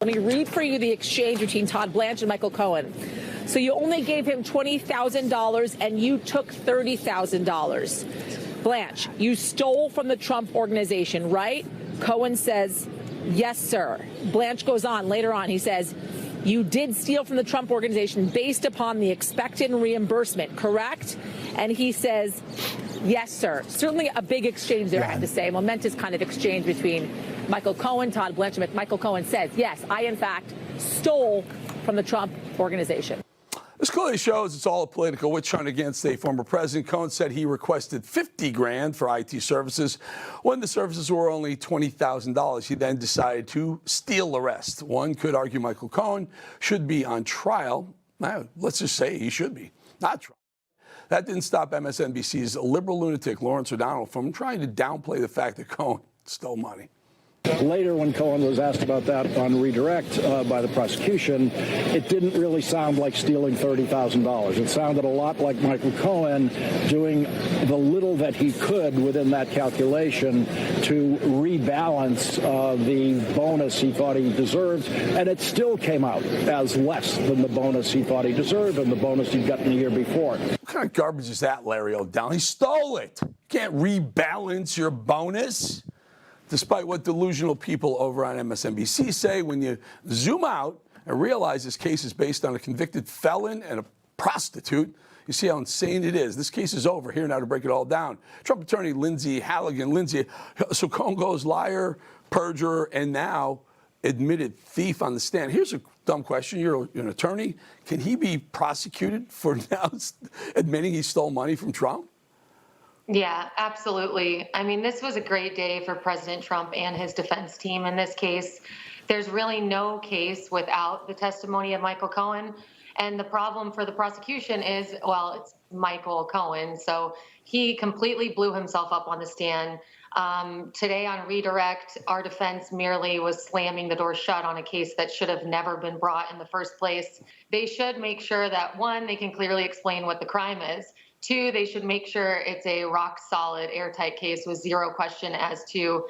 Let me read for you the exchange between Todd Blanche and Michael Cohen. So you only gave him $20,000 and you took $30,000. Blanche, you stole from the Trump organization, right? Cohen says, yes, sir. Blanche goes on later on. He says, you did steal from the Trump organization based upon the expected reimbursement, correct? And he says, yes, sir. Certainly a big exchange there, I have to say. A momentous kind of exchange between Michael Cohen, Todd Blanche. Michael Cohen says, yes, I, in fact, stole from the Trump organization. This clearly shows it's all a political witch hunt against a former president. Cohen said he requested $50,000 for IT services when the services were only $20,000. He then decided to steal the rest. One could argue Michael Cohen should be on trial. Let's just say he should be, not trial. That didn't stop MSNBC's liberal lunatic Lawrence O'Donnell from trying to downplay the fact that Cohen stole money. Later, when Cohen was asked about that on redirect by the prosecution, it didn't really sound like stealing $30,000. It sounded a lot like Michael Cohen doing the little that he could within that calculation to rebalance the bonus he thought he deserved, and it still came out as less than the bonus he thought he deserved and the bonus he'd gotten the year before. What kind of garbage is that, Larry O'Donnell? He stole it. You can't rebalance your bonus. Despite what delusional people over on MSNBC say, when you zoom out and realize this case is based on a convicted felon and a prostitute, you see how insane it is. This case is over. Here now to break it all down. Trump attorney Lindsey Halligan. Lindsey, so Cohen goes liar, perjurer, and now admitted thief on the stand. Here's a dumb question. You're an attorney. Can he be prosecuted for now admitting he stole money from Trump? Yeah, absolutely. I mean, this was a great day for President Trump and his defense team in this case. There's really no case without the testimony of Michael Cohen. And the problem for the prosecution is, well, it's Michael Cohen. So he completely blew himself up on the stand. Today on redirect, our defense merely was slamming the door shut on a case that should have never been brought in the first place. They should make sure that, one, they can clearly explain what the crime is. Two, they should make sure it's a rock solid, airtight case with zero question as to,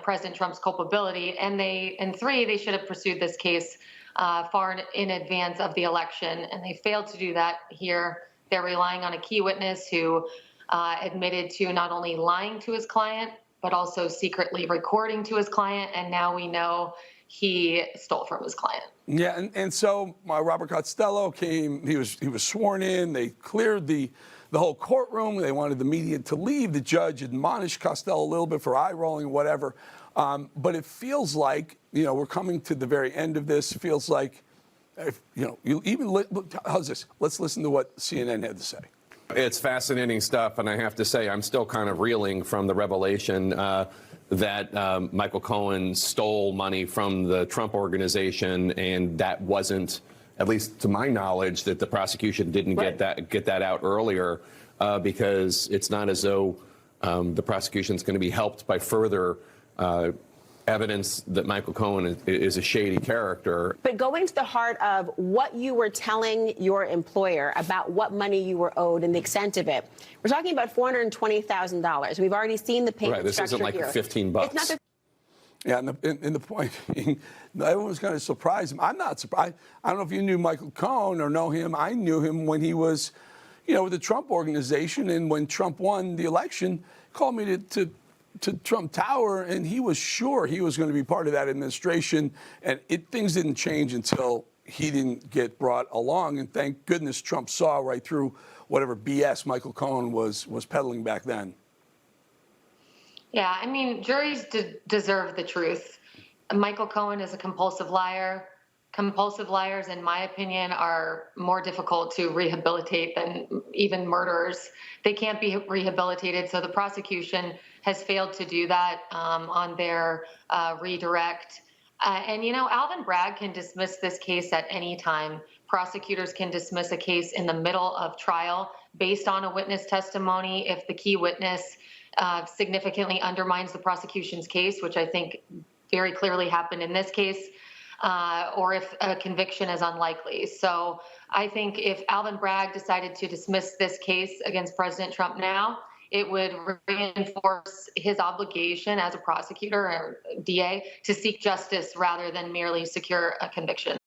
President Trump's culpability. And three, they should have pursued this case far in advance of the election. And they failed to do that here. They're relying on a key witness who admitted to not only lying to his client, but also secretly recording to his client. And now we know he stole from his client. Yeah, and so Robert Costello came. He was sworn in. They cleared the whole courtroom. They wanted the media to leave. The judge admonished Costello a little bit for eye rolling, whatever. But it feels like we're coming to the very end of this. It feels like how's this? Let's listen to what CNN had to say. It's fascinating stuff, and I have to say I'm still kind of reeling from the revelation that Michael Cohen stole money from the Trump organization, and that wasn't, at least to my knowledge, that the prosecution didn't get that out earlier, because it's not as though the prosecution is going to be helped by further evidence that Michael Cohen is a shady character. But going to the heart of what you were telling your employer about what money you were owed and the extent of it, we're talking about $420,000. We've already seen the payment structure here. Right, this isn't like $15. It's not Yeah, and the point being, everyone's going to surprise him. I'm not surprised. I don't know if you knew Michael Cohen or know him. I knew him when he was, with the Trump organization, and when Trump won the election, called me to Trump Tower, and he was sure he was going to be part of that administration, and things didn't change until he didn't get brought along, and thank goodness Trump saw right through whatever BS Michael Cohen was peddling back then. Yeah, I mean, juries deserve the truth. Michael Cohen is a compulsive liar. Compulsive liars, in my opinion, are more difficult to rehabilitate than even murderers. They can't be rehabilitated, so the prosecution has failed to do that on their redirect. And Alvin Bragg can dismiss this case at any time. Prosecutors can dismiss a case in the middle of trial based on a witness testimony if the key witness significantly undermines the prosecution's case, which I think very clearly happened in this case, or if a conviction is unlikely. So I think if Alvin Bragg decided to dismiss this case against President Trump now, it would reinforce his obligation as a prosecutor or DA to seek justice rather than merely secure a conviction.